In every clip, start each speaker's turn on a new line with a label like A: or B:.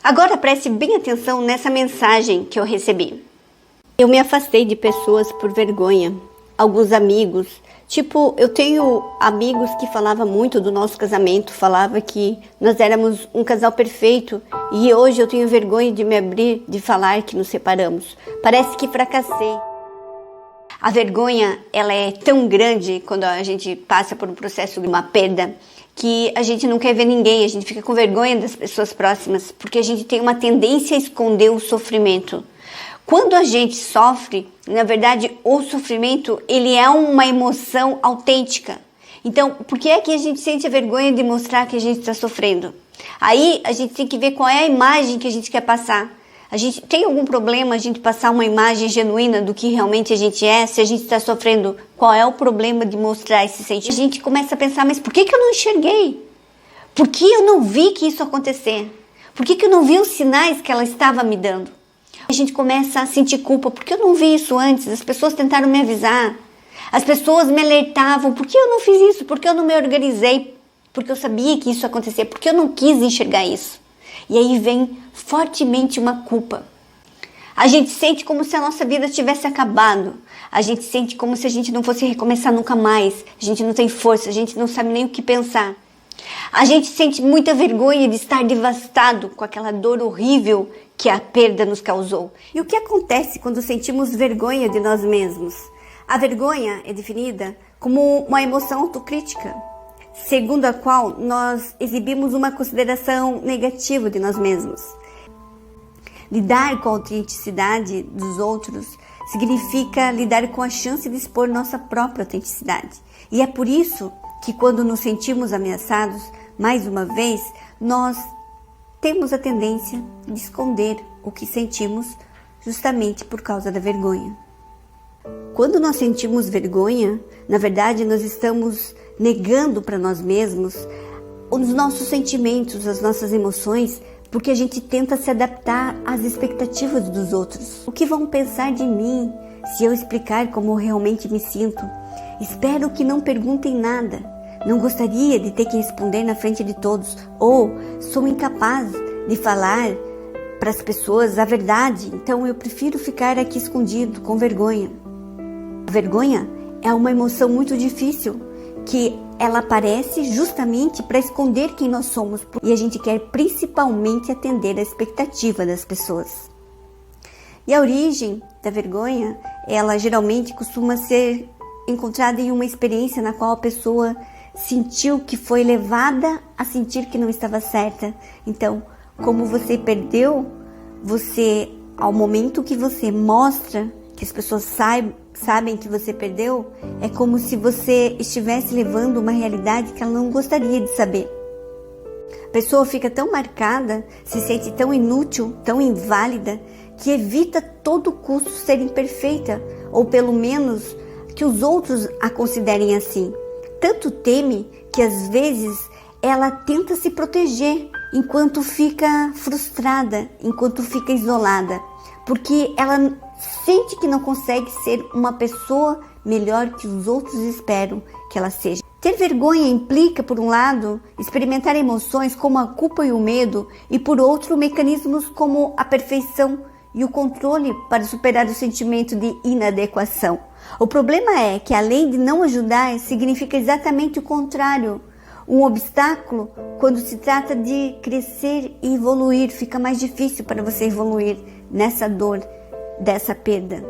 A: Agora preste bem atenção nessa mensagem que eu recebi. Eu me afastei de pessoas por vergonha. Alguns amigos, eu tenho amigos que falavam muito do nosso casamento, falava que nós éramos um casal perfeito e hoje eu tenho vergonha de me abrir, de falar que nos separamos. Parece que fracassei. A vergonha, ela é tão grande quando a gente passa por um processo de uma perda, que a gente não quer ver ninguém, a gente fica com vergonha das pessoas próximas, porque a gente tem uma tendência a esconder o sofrimento. Quando a gente sofre, na verdade, o sofrimento, ele é uma emoção autêntica. Então, por que é que a gente sente a vergonha de mostrar que a gente está sofrendo? Aí, a gente tem que ver qual é a imagem que a gente quer passar. A gente tem algum problema a gente passar uma imagem genuína do que realmente a gente é? Se a gente está sofrendo, qual é o problema de mostrar esse sentimento? A gente começa a pensar, mas por que eu não enxerguei? Por que eu não vi que isso acontecer? Por que eu não vi os sinais que ela estava me dando? A gente começa a sentir culpa, porque eu não vi isso antes, as pessoas tentaram me avisar, as pessoas me alertavam, por que eu não fiz isso? Por que eu não me organizei? Porque eu sabia que isso ia acontecer, porque eu não quis enxergar isso. E aí vem fortemente uma culpa. A gente sente como se a nossa vida tivesse acabado. A gente sente como se a gente não fosse recomeçar nunca mais. A gente não tem força, a gente não sabe nem o que pensar. A gente sente muita vergonha de estar devastado com aquela dor horrível que a perda nos causou. E o que acontece quando sentimos vergonha de nós mesmos? A vergonha é definida como uma emoção autocrítica, segundo a qual nós exibimos uma consideração negativa de nós mesmos. Lidar com a autenticidade dos outros significa lidar com a chance de expor nossa própria autenticidade. E é por isso que quando nos sentimos ameaçados, mais uma vez, nós temos a tendência de esconder o que sentimos justamente por causa da vergonha. Quando nós sentimos vergonha, na verdade nós estamos negando para nós mesmos os nossos sentimentos, as nossas emoções, porque a gente tenta se adaptar às expectativas dos outros. O que vão pensar de mim se eu explicar como eu realmente me sinto? Espero que não perguntem nada. Não gostaria de ter que responder na frente de todos. Ou sou incapaz de falar para as pessoas a verdade, então eu prefiro ficar aqui escondido, com vergonha. A vergonha é uma emoção muito difícil, que ela aparece justamente para esconder quem nós somos. E a gente quer principalmente atender a expectativa das pessoas. E a origem da vergonha, ela geralmente costuma ser encontrada em uma experiência na qual a pessoa sentiu que foi levada a sentir que não estava certa. Então, como você perdeu, ao momento que você mostra que as pessoas sabem que você perdeu, é como se você estivesse levando uma realidade que ela não gostaria de saber. A pessoa fica tão marcada, se sente tão inútil, tão inválida, que evita a todo custo ser imperfeita, ou pelo menos que os outros a considerem assim. Tanto teme que às vezes ela tenta se proteger enquanto fica frustrada, enquanto fica isolada, porque ela sente que não consegue ser uma pessoa melhor que os outros esperam que ela seja. Ter vergonha implica, por um lado, experimentar emoções como a culpa e o medo, e por outro, mecanismos como a perfeição e o controle para superar o sentimento de inadequação. O problema é que, além de não ajudar, significa exatamente o contrário. Um obstáculo, quando se trata de crescer e evoluir, fica mais difícil para você evoluir nessa dor, dessa perda.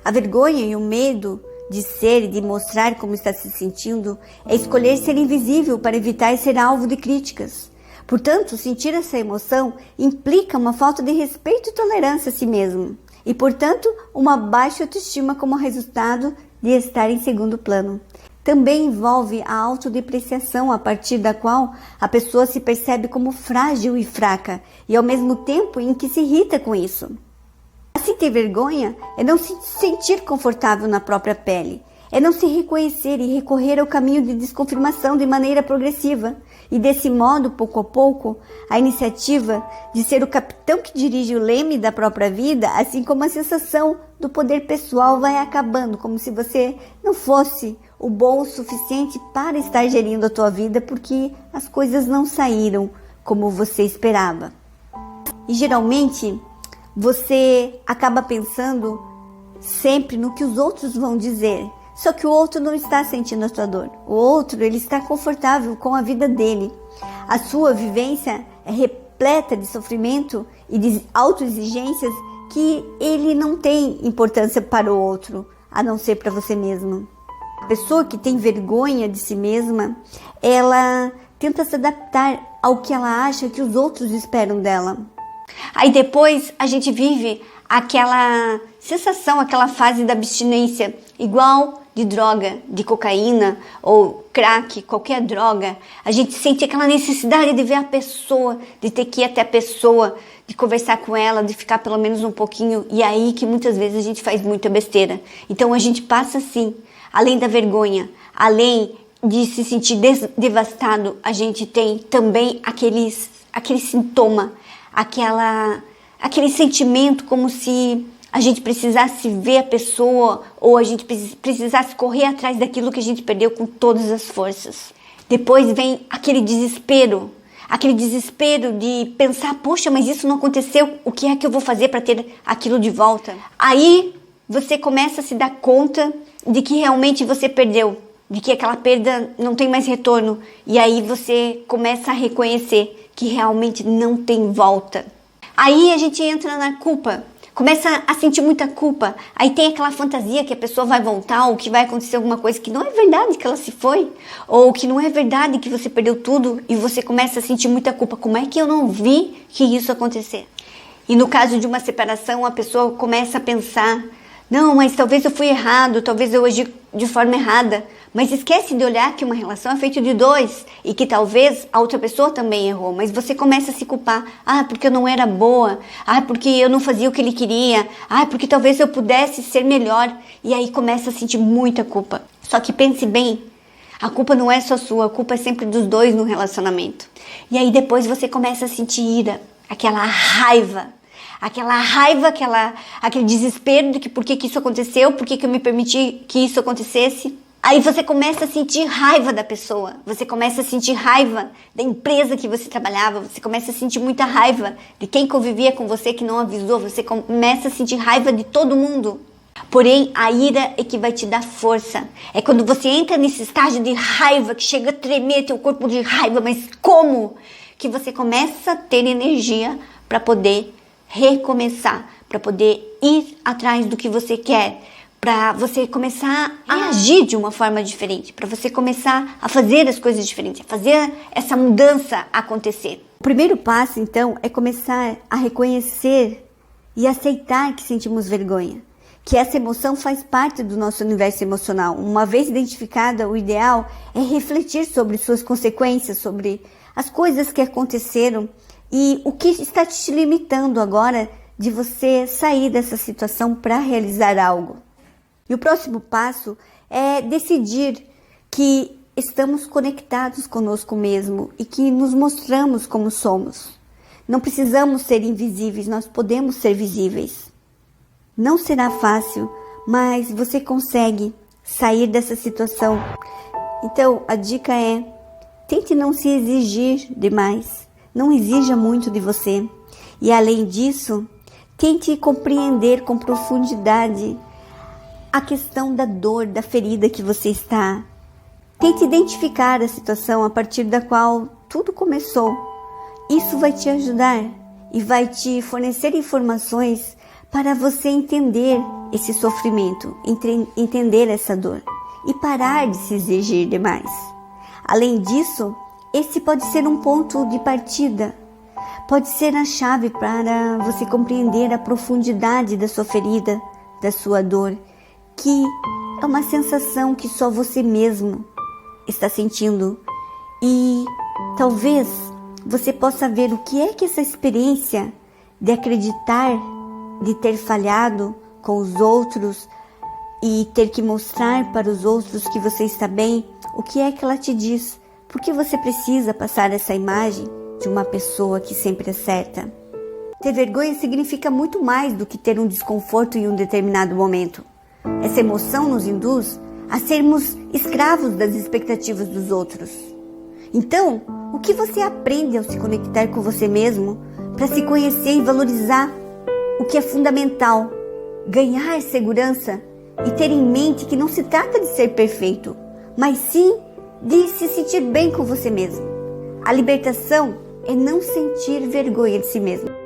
A: A vergonha e o medo de ser e de mostrar como está se sentindo é escolher ser invisível para evitar ser alvo de críticas. Portanto, sentir essa emoção implica uma falta de respeito e tolerância a si mesmo e, portanto, uma baixa autoestima como resultado de estar em segundo plano. Também envolve a autodepreciação, a partir da qual a pessoa se percebe como frágil e fraca e, ao mesmo tempo, em que se irrita com isso. Assim, ter vergonha é não se sentir confortável na própria pele, é não se reconhecer e recorrer ao caminho de desconfirmação de maneira progressiva. E desse modo, pouco a pouco, a iniciativa de ser o capitão que dirige o leme da própria vida, assim como a sensação do poder pessoal, vai acabando, como se você não fosse o bom o suficiente para estar gerindo a tua vida, porque as coisas não saíram como você esperava. E geralmente você acaba pensando sempre no que os outros vão dizer. Só que o outro não está sentindo a sua dor. O outro, ele está confortável com a vida dele. A sua vivência é repleta de sofrimento e de autoexigências que ele não tem importância para o outro, a não ser para você mesmo. A pessoa que tem vergonha de si mesma, ela tenta se adaptar ao que ela acha que os outros esperam dela. Aí depois a gente vive aquela sensação, aquela fase da abstinência, igual de droga, de cocaína ou crack, qualquer droga. A gente sente aquela necessidade de ver a pessoa, de ter que ir até a pessoa, de conversar com ela, de ficar pelo menos um pouquinho. E aí que muitas vezes a gente faz muita besteira. Então a gente passa assim, além da vergonha, além de se sentir devastado, a gente tem também aquele sintoma, aquele sentimento como se a gente precisasse ver a pessoa ou a gente precisasse correr atrás daquilo que a gente perdeu com todas as forças. Depois vem aquele desespero de pensar, poxa, mas isso não aconteceu, o que é que eu vou fazer para ter aquilo de volta? Aí você começa a se dar conta de que realmente você perdeu, de que aquela perda não tem mais retorno, e aí você começa a reconhecer que realmente não tem volta. Aí a gente entra na culpa, começa a sentir muita culpa, aí tem aquela fantasia que a pessoa vai voltar, ou que vai acontecer alguma coisa que não é verdade que ela se foi, ou que não é verdade que você perdeu tudo, e você começa a sentir muita culpa. Como é que eu não vi que isso acontecer? E no caso de uma separação, a pessoa começa a pensar, não, mas talvez eu fui errado, talvez eu agi de forma errada, mas esquece de olhar que uma relação é feita de dois e que talvez a outra pessoa também errou, mas você começa a se culpar. Porque eu não era boa, porque eu não fazia o que ele queria, porque talvez eu pudesse ser melhor, e aí começa a sentir muita culpa. Só que pense bem, a culpa não é só sua, a culpa é sempre dos dois no relacionamento. E aí depois você começa a sentir ira, aquela raiva, aquele desespero de que por que isso aconteceu, por que eu me permiti que isso acontecesse. Aí você começa a sentir raiva da pessoa, você começa a sentir raiva da empresa que você trabalhava, você começa a sentir muita raiva de quem convivia com você que não avisou, você começa a sentir raiva de todo mundo. Porém, a ira é que vai te dar força. É quando você entra nesse estágio de raiva, que chega a tremer teu corpo de raiva, mas como? Que você começa a ter energia para poder recomeçar, para poder ir atrás do que você quer, para você começar a agir de uma forma diferente, para você começar a fazer as coisas diferentes, a fazer essa mudança acontecer. O primeiro passo, então, é começar a reconhecer e aceitar que sentimos vergonha, que essa emoção faz parte do nosso universo emocional. Uma vez identificada, o ideal é refletir sobre suas consequências, sobre as coisas que aconteceram e o que está te limitando agora de você sair dessa situação para realizar algo. E o próximo passo é decidir que estamos conectados conosco mesmo e que nos mostramos como somos. Não precisamos ser invisíveis, nós podemos ser visíveis. Não será fácil, mas você consegue sair dessa situação. Então, a dica é, tente não se exigir demais, não exija muito de você. E além disso, tente compreender com profundidade a questão da dor, da ferida que você está. Tente identificar a situação a partir da qual tudo começou. Isso vai te ajudar e vai te fornecer informações para você entender esse sofrimento, entender essa dor e parar de se exigir demais. Além disso, esse pode ser um ponto de partida, pode ser a chave para você compreender a profundidade da sua ferida, da sua dor, que é uma sensação que só você mesmo está sentindo. E talvez você possa ver o que é que essa experiência de acreditar, de ter falhado com os outros e ter que mostrar para os outros que você está bem, o que é que ela te diz? Por que você precisa passar essa imagem de uma pessoa que sempre acerta? Ter vergonha significa muito mais do que ter um desconforto em um determinado momento. Essa emoção nos induz a sermos escravos das expectativas dos outros. Então, o que você aprende ao se conectar com você mesmo para se conhecer e valorizar o que é fundamental, ganhar segurança e ter em mente que não se trata de ser perfeito, mas sim de se sentir bem com você mesmo. A libertação é não sentir vergonha de si mesmo.